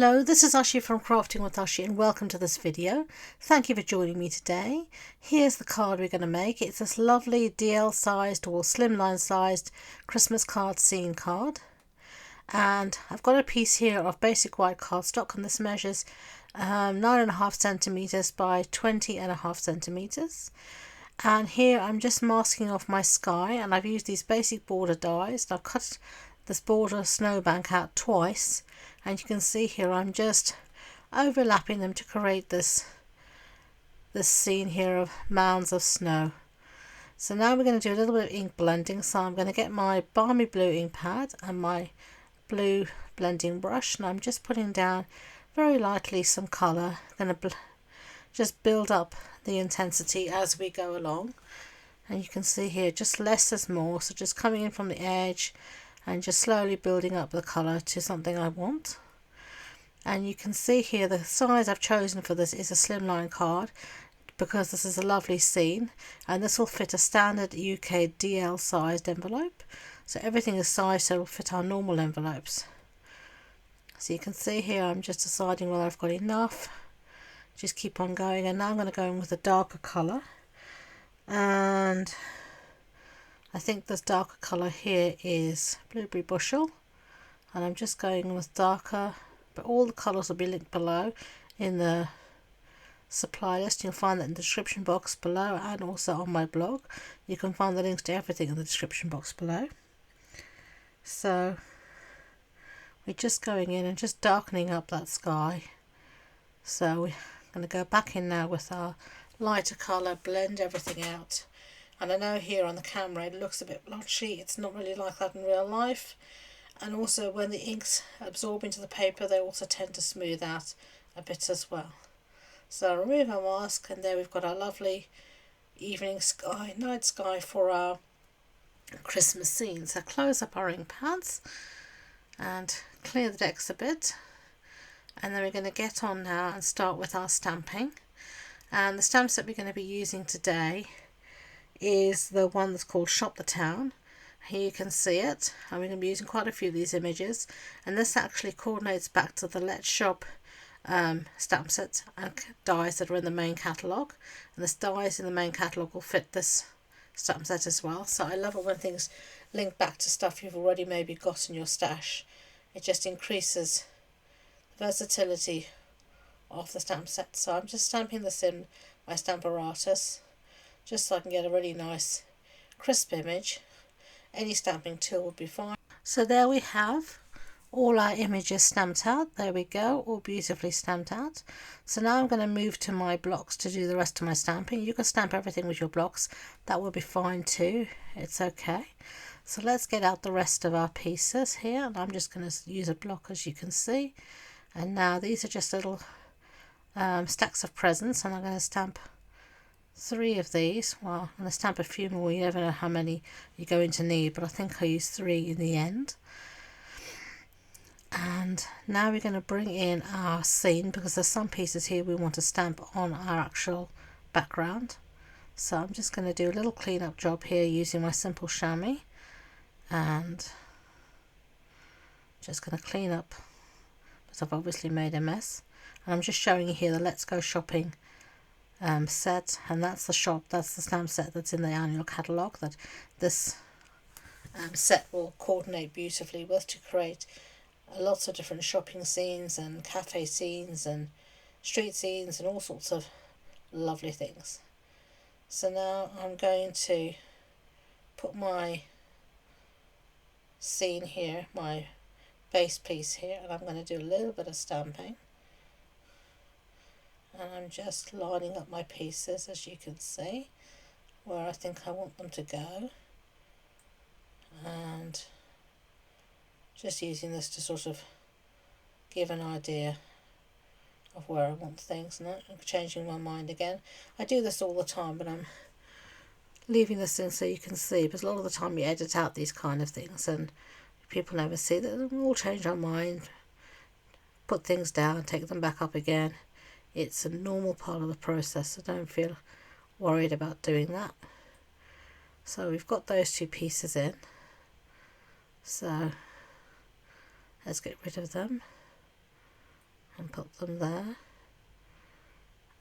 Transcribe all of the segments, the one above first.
Hello, this is Ashee from Crafting with Ashee and welcome to this video. Thank you for joining me today. Here's the card we're going to make. It's this lovely DL sized or slimline sized Christmas card scene card. And I've got a piece here of basic white cardstock, and this measures 9.5 centimeters by 20.5 centimeters. And here I'm just masking off my sky, and I've used these basic border dies. I've cut this border snowbank out twice, and you can see here I'm just overlapping them to create this scene here of mounds of snow. So now we're going to do a little bit of ink blending. So I'm going to get my balmy blue ink pad and my blue blending brush, and I'm just putting down very lightly some colour. I'm going to just build up the intensity as we go along, and you can see here just less is more, so just coming in from the edge and just slowly building up the colour to something I want. And you can see here the size I've chosen for this is a slimline card because this is a lovely scene, and this will fit a standard UK DL sized envelope. So everything is sized so it will fit our normal envelopes. So you can see here I'm just deciding whether I've got enough. Just keep on going, and now I'm going to go in with a darker colour, and I think this darker colour here is Blueberry Bushel, and I'm just going with darker, but all the colours will be linked below in the supply list. You'll find that in the description box below, and also on my blog. You can find the links to everything in the description box below. So we're just going in and just darkening up that sky. So we're going to go back in now with our lighter colour, blend everything out. And I know here on the camera it looks a bit blotchy. It's not really like that in real life. And also when the inks absorb into the paper, they also tend to smooth out a bit as well. So remove our mask, and there we've got our lovely evening sky, night sky for our Christmas scene. So close up our ink pads and clear the decks a bit. And then we're going to get on now and start with our stamping. And the stamps that we're going to be using today is the one that's called Shop the Town. Here you can see it, and we're going to be using quite a few of these images, and this actually coordinates back to the Let's Shop stamp set and dies that are in the main catalogue, and this dies in the main catalogue will fit this stamp set as well. So I love it when things link back to stuff you've already maybe got in your stash. It just increases the versatility of the stamp set. So I'm just stamping this in my stamp apparatus just so I can get a really nice crisp image. Any stamping tool would be fine. So there we have all our images stamped out. There we go, all beautifully stamped out. So now I'm going to move to my blocks to do the rest of my stamping. You can stamp everything with your blocks, that will be fine too, it's okay. So let's get out the rest of our pieces here, and I'm just going to use a block, as you can see. And now these are just little stacks of presents, and I'm going to stamp 3 of these. Well, I'm going to stamp a few more. You never know how many you're going to need, but I think I used 3 in the end. And now we're going to bring in our scene, because there's some pieces here we want to stamp on our actual background. So I'm just going to do a little clean-up job here using my simple chamois, and just going to clean up because I've obviously made a mess. And I'm just showing you here the Let's Go Shopping set, and that's the shop, that's the stamp set that's in the annual catalogue that this set will coordinate beautifully with to create lots of different shopping scenes and cafe scenes and street scenes and all sorts of lovely things. So now I'm going to put my scene here, my base piece here, and I'm going to do a little bit of stamping. And I'm just lining up my pieces, as you can see, where I think I want them to go, and just using this to sort of give an idea of where I want things, and I'm changing my mind again. I do this all the time, but I'm leaving this in so you can see, because a lot of the time you edit out these kind of things and people never see that. We all change our mind, put things down, take them back up again. It's a normal part of the process, so don't feel worried about doing that. So we've got those 2 pieces in. So let's get rid of them. and put them there.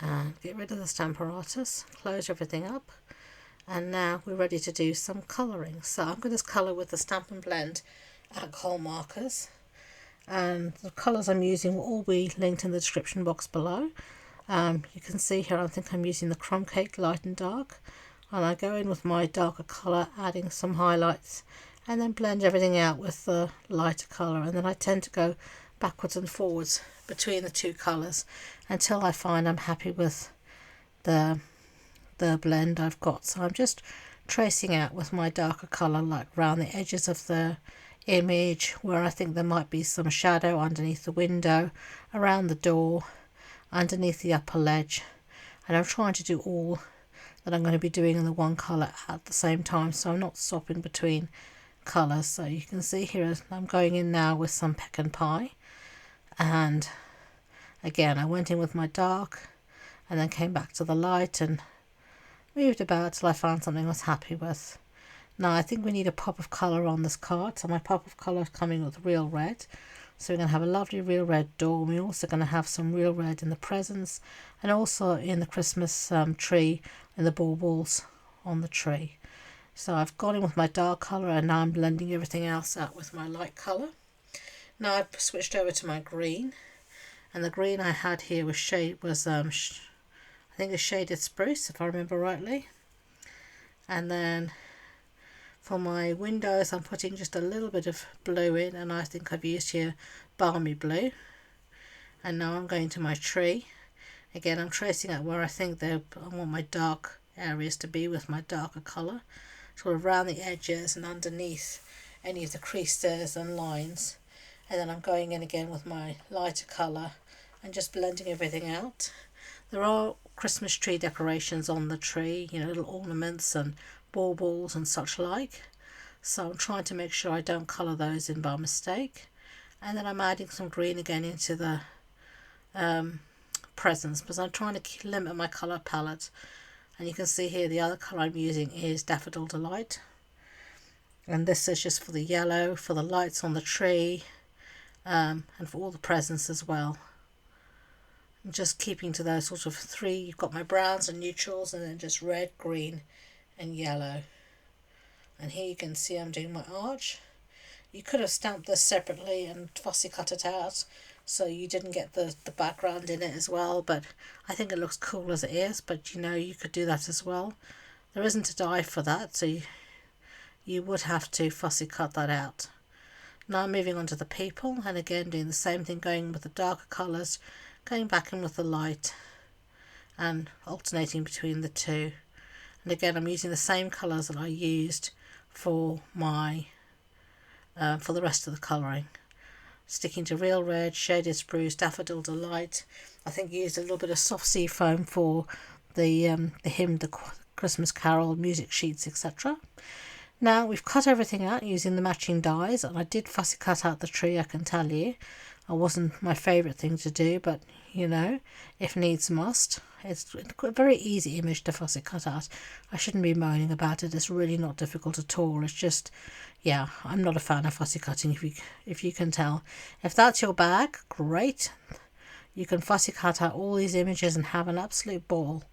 And get rid of the stamp apparatus, close everything up. And now we're ready to do some colouring. So I'm going to colour with the Stampin' Blend alcohol markers. And the colours I'm using will all be linked in the description box below. You can see here I think I'm using the Crumb Cake Light and Dark. And I go in with my darker colour, adding some highlights, and then blend everything out with the lighter colour. And then I tend to go backwards and forwards between the two colours until I find I'm happy with the blend I've got. So I'm just tracing out with my darker colour, like around the edges of the image where I think there might be some shadow underneath the window, around the door, underneath the upper ledge. And I'm trying to do all that I'm going to be doing in the one colour at the same time, so I'm not swapping between colours. So you can see here I'm going in now with some pecan pie, and again I went in with my dark and then came back to the light and moved about till I found something I was happy with. Now I think we need a pop of colour on this card, so my pop of colour is coming with real red. So we're going to have a lovely real red door. We're also going to have some real red in the presents and also in the Christmas tree and the baubles on the tree. So I've gone in with my dark colour and now I'm blending everything else out with my light colour. Now I've switched over to my green, and the green I had here was I think a shaded spruce, if I remember rightly. And then for my windows I'm putting just a little bit of blue in, and I think I've used here balmy blue. And now I'm going to my tree. Again I'm tracing out where I think I want my dark areas to be with my darker colour, sort of around the edges and underneath any of the creases and lines. And then I'm going in again with my lighter colour and just blending everything out. There are Christmas tree decorations on the tree, you know, little ornaments and baubles and such like. So I'm trying to make sure I don't colour those in by mistake. And then I'm adding some green again into the presents, because I'm trying to limit my colour palette. And you can see here the other colour I'm using is Daffodil Delight. And this is just for the yellow, for the lights on the tree, and for all the presents as well. I'm just keeping to those sort of three. You've got my browns and neutrals, and then just red, green and yellow. And here you can see I'm doing my arch. You could have stamped this separately and fussy cut it out so you didn't get the background in it as well, but I think it looks cool as it is. But you know, you could do that as well. There isn't a die for that, so you would have to fussy cut that out. Now I'm moving on to the people, and again doing the same thing, going with the darker colours, going back in with the light and alternating between the two. And again I'm using the same colours that I used for my for the rest of the colouring, sticking to real red, shaded spruce, Daffodil Delight. I think I used a little bit of soft sea foam for the hymn, the Christmas carol, music sheets, etc. Now we've cut everything out using the matching dies, and I did fussy cut out the tree, I can tell you. It wasn't my favourite thing to do, but you know, if needs must. It's a very easy image to fussy cut out. I shouldn't be moaning about it. It's really not difficult at all. It's just, yeah, I'm not a fan of fussy cutting, if you can tell. If that's your bag, great. You can fussy cut out all these images and have an absolute ball.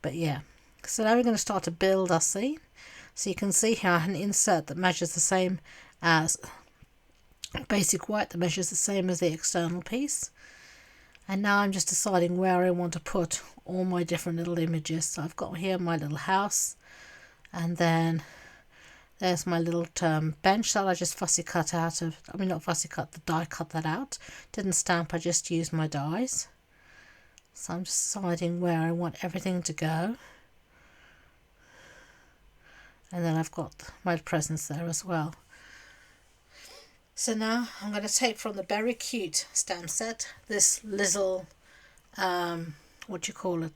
But yeah, so now we're going to start to build our scene. So you can see here I have an insert that measures the same as basic white, that measures the same as the external piece. And now I'm just deciding where I want to put all my different little images. So I've got here my little house, and then there's my little bench that I just fussy cut out of, I mean not fussy cut, the die cut that out. Didn't stamp, I just used my dies. So I'm just deciding where I want everything to go. And then I've got my presents there as well. So now I'm going to take from the Very Cute stamp set this little,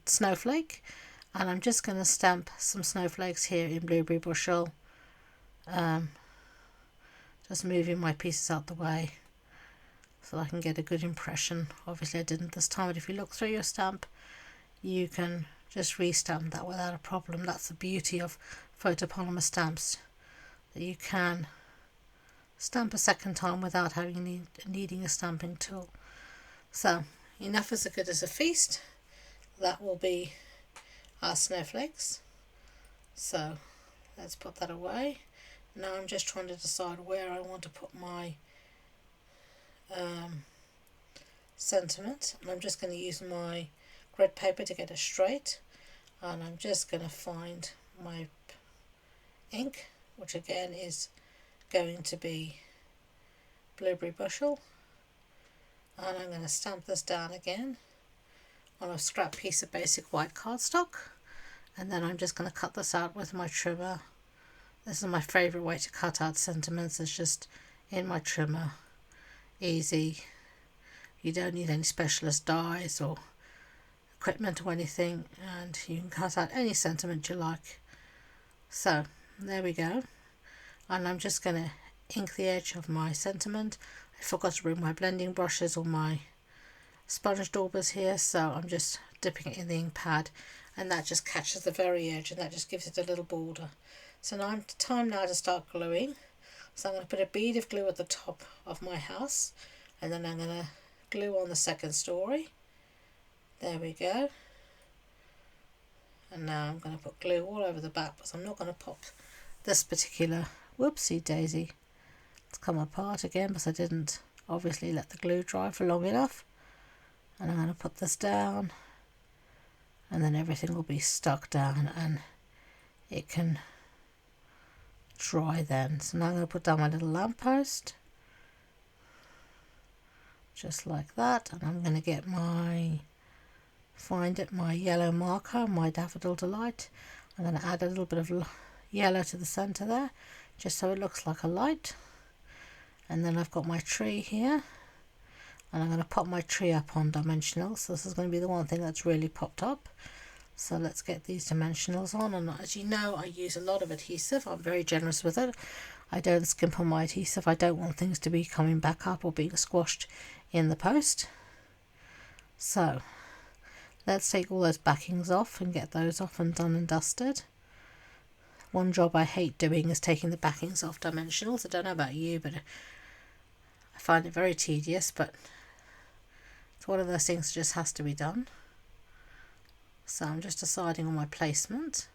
snowflake. And I'm just going to stamp some snowflakes here in Blueberry Bushel. Just moving my pieces out the way so I can get a good impression. Obviously I didn't this time, but if you look through your stamp, you can just restamp that without a problem. That's the beauty of photopolymer stamps, that you can stamp a second time without needing a stamping tool. So enough is as good as a feast. That will be our snowflakes. So let's put that away. Now I'm just trying to decide where I want to put my sentiment, and I'm just going to use my grid paper to get it straight, and I'm just going to find my ink, which again is going to be Blueberry Bushel, and I'm going to stamp this down again on a scrap piece of basic white cardstock, and then I'm just going to cut this out with my trimmer. This is my favourite way to cut out sentiments, it's just in my trimmer, easy. You don't need any specialist dies or equipment or anything, and you can cut out any sentiment you like. So there we go, and I'm just going to ink the edge of my sentiment. I forgot to bring my blending brushes or my sponge daubers here, so I'm just dipping it in the ink pad, and that just catches the very edge, and that just gives it a little border. So now time now to start gluing. So I'm going to put a bead of glue at the top of my house, and then I'm going to glue on the second story. There we go. And now I'm going to put glue all over the back, but I'm not going to pop this particular, whoopsie daisy, it's come apart again because I didn't obviously let the glue dry for long enough. And I'm going to put this down, and then everything will be stuck down and it can dry then. So now I'm going to put down my little lamppost, just like that, and I'm going to get my yellow marker, my Daffodil Delight. I'm going to add a little bit of yellow to the center there, just so it looks like a light. And then I've got my tree here, and I'm going to pop my tree up on dimensionals. So this is going to be the one thing that's really popped up. So let's get these dimensionals on, and as you know, I use a lot of adhesive. I'm very generous with it. I don't skimp on my adhesive. I don't want things to be coming back up or being squashed in the post. So let's take all those backings off and get those off and done and dusted. One job I hate doing is taking the backings off dimensionals. I don't know about you, but I find it very tedious, but it's one of those things that just has to be done. So I'm just deciding on my placement,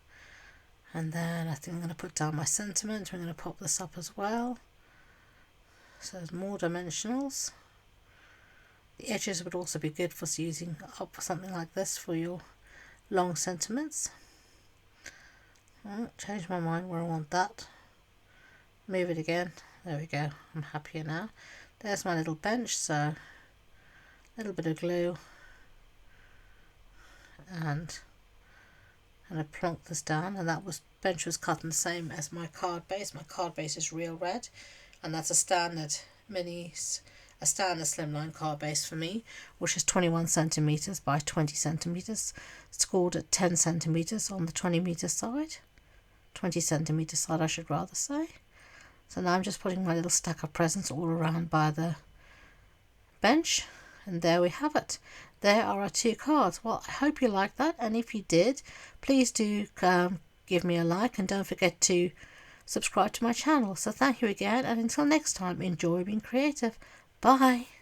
and then I think I'm going to put down my sentiment. We're going to pop this up as well. So there's more dimensionals. The edges would also be good for using up something like this for your long sentiments. Change my mind where I want that. Move it again. There we go. I'm happier now. There's my little bench, so a little bit of glue, and I plonk this down, and that bench was cut in the same as my card base. My card base is real red, and that's a standard slimline card base for me, which is 21 centimeters by 20 centimeters, scored at 10 centimeters on the 20-meter side, 20 centimeter side I should rather say. So now I'm just putting my little stack of presents all around by the bench, and there we have it. There are our two cards. Well, I hope you liked that, and if you did, please do give me a like, and don't forget to subscribe to my channel. So thank you again, and until next time, enjoy being creative. Bye.